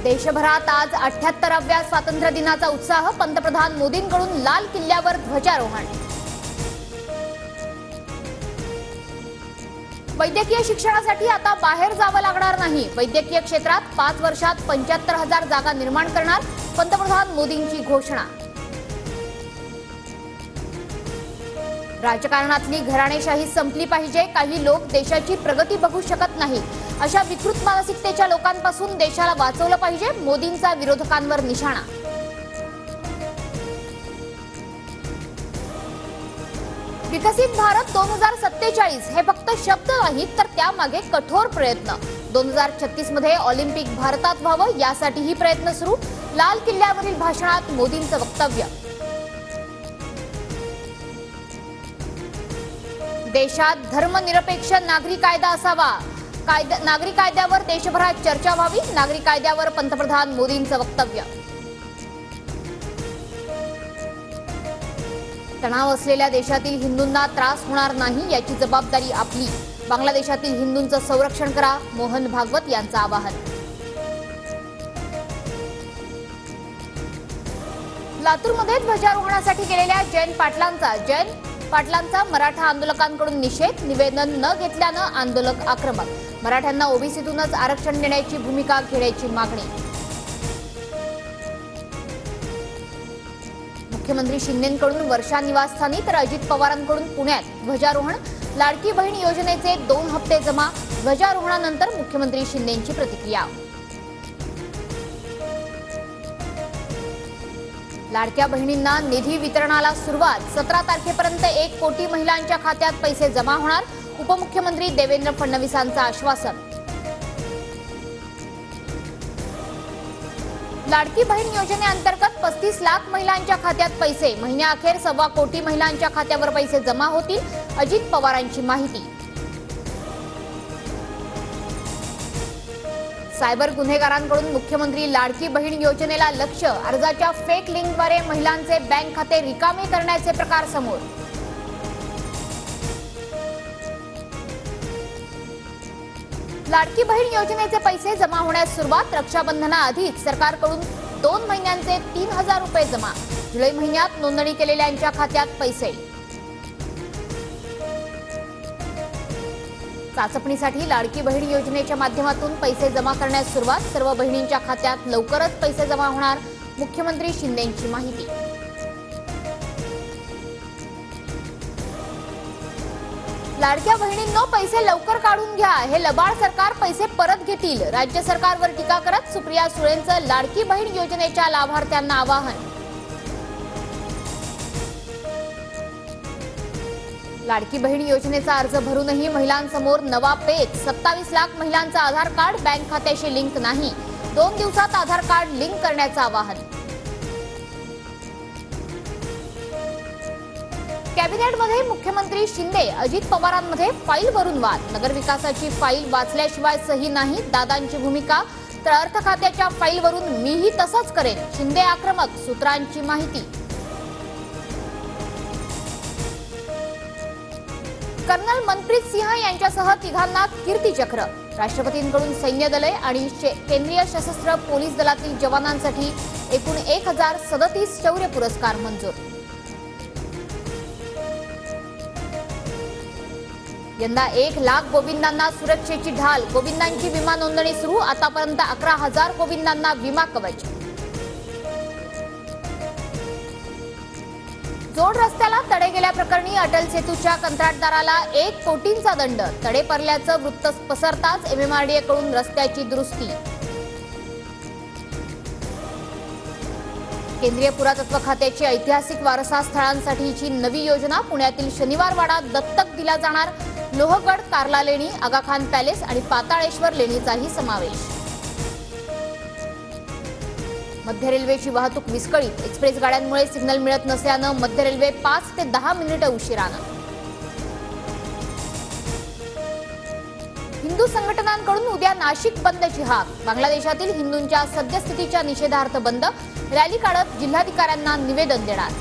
देशभरात आज 78व्या स्वातंत्र्य दिनाचा उत्साह, पंतप्रधान मोदींकडून लाल किल्ल्यावर ध्वजारोहण। वैद्यकीय शिक्षणासाठी आता बाहेर जावं लागणार नाही, वैद्यकीय क्षेत्रात 5 वर्षात 75,000 जागा निर्माण करणार, पंतप्रधान मोदींची घोषणा। राजकारणातली घराणेशाही संपली पाहिजे, काही लोक देशाची प्रगती बघू शकत नाही, अशा विकृत मानसिकतेच्या लोकांपासून देशाला वाचवलं पाहिजे, मोदींचा विरोधकांवर निशाणा। विकसित भारत 2047 हे फक्त शब्द नाहीत, तर त्यामागे कठोर प्रयत्न। 2036 मध्ये ऑलिम्पिक भारतात व्हावं यासाठीही प्रयत्न सुरू, लाल किल्ल्यावरील भाषणात मोदींचं वक्तव्य। देशात धर्मनिरपेक्ष नागरी कायदा असावा, नागरी कायद्यावर देशभरात चर्चा व्हावी, नागरी कायद्यावर पंतप्रधान मोदींचं वक्तव्य। तणाव असलेल्या देशातील हिंदूंना त्रास होणार नाही याची जबाबदारी आपली, बांगलादेशातील हिंदूंचं संरक्षण करा, मोहन भागवत यांचं आवाहन। लातूरमध्ये ध्वजारोहणासाठी गेलेल्या जयंत पाटलांचा मराठा आंदोलकांकडून निषेध, निवेदन न घेतल्यानं आंदोलक आक्रमक, मराठ्यांना ओबीसीतूनच आरक्षण देण्याची भूमिका घेण्याची मागणी। मुख्यमंत्री शिंदेंकडून वर्षा निवासस्थानी तर अजित पवारांकडून पुण्यात ध्वजारोहण, लाडकी बहीण योजनेचे 2 हप्ते जमा, ध्वजारोहणानंतर मुख्यमंत्री शिंदेंची प्रतिक्रिया। लाडक्या बहिणींना निधी वितरणाला सुरुवात, 17 तारखेपर्यंत 1 कोटी महिलांच्या खात्यात पैसे जमा होणार, उपमुख्यमंत्री देवेंद्र फडणवीसांचं आश्वासन। लाडकी बहीण योजनेअंतर्गत 35 लाख महिलांच्या खात्यात पैसे, महिन्याअखेर 1.25 कोटी महिलांच्या खात्यावर पैसे जमा होतील, अजित पवारांची माहिती। सायबर गुन्हेगारांकडून मुख्यमंत्री लाडकी बहीण योजनेला लक्ष, अर्जाच्या फेक लिंकद्वारे महिलांचे बँक खाते रिकामे करण्याचे प्रकार समोर। लाडकी बहीण योजनेचे पैसे जमा होण्यास सुरुवात, रक्षाबंधनाआधीच सरकारकडून 2 महिन्यांचे 3,000 रुपये जमा, जुलै महिन्यात नोंदणी केलेल्यांच्या खात्यात पैसे। चाचपणीसाठी लाडकी बहीण योजनेच्या माध्यमातून पैसे जमा करण्यास सुरुवात, सर्व बहिणींच्या खात्यात लवकरच पैसे जमा होणार, मुख्यमंत्री शिंदेंची माहिती। लाडक्या बहिणींनो पैसे लवकर काढून घ्या, हे लबाड सरकार पैसे परत घेतील, राज्य सरकारवर टीका करत सुप्रिया सुळेंचं लाडकी बहीण योजनेच्या लाभार्थ्यांना आवाहन। लाडकी बहीण योजनेचा अर्ज भरूनही महिलांसमोर नवा पेच, 27 लाख महिलांचं आधार कार्ड बँक खात्याशी लिंक नाही, 2 दिवसात आधार कार्ड लिंक करण्याचं आवाहन। कॅबिनेटमध्ये मुख्यमंत्री शिंदे अजित पवारांमध्ये फाईलवरून वाद, नगरविकासाची फाईल वाचल्याशिवाय सही नाही, दादांची भूमिका, तर अर्थ खात्याच्या फाईलवरून मीही तसंच करेन, शिंदे आक्रमक, सूत्रांची माहिती। कर्नल मनप्रीत सिंह यांच्यासह 3घांना कीर्तीचक्र, राष्ट्रपतींकडून सैन्य दले आणि केंद्रीय सशस्त्र पोलीस दलातील जवानांसाठी एकूण 1037 शौर्य पुरस्कार मंजूर। यंदा 1 लाख गोविंदांना सुरक्षेची ढाल, गोविंदांची विमा नोंदणी सुरू, आतापर्यंत 11,000 गोविंदांना विमा कवच। जोड रस्त्याला तडे गेल्याप्रकरणी अटल सेतूच्या कंत्राटदाराला 1 कोटींचा दंड, तडे पडल्याचं वृत्त पसरताच MMRDA कडून रस्त्याची दुरुस्ती। केंद्रीय पुरातत्व खात्याची ऐतिहासिक वारसा स्थळांसाठीची नवी योजना, पुण्यातील शनिवारवाडा दत्तक दिला जाणार, लोहगड, कार्ला लेणी, आगाखान पॅलेस आणि पाताळेश्वर लेणीचाही समावेश। मध्य रेल्वेची वाहतूक विस्कळीत, एक्सप्रेस गाड्यांमुळे सिग्नल मिळत नसल्यानं मध्य रेल्वे 5 ते 10 मिनिटं उशिरानं। हिंदू संघटनांकडून उद्या नाशिक बंदची हाक, बांगलादेशातील हिंदूंच्या सद्यस्थितीच्या निषेधार्थ बंद, रॅली काढत जिल्हाधिकाऱ्यांना निवेदन देणार।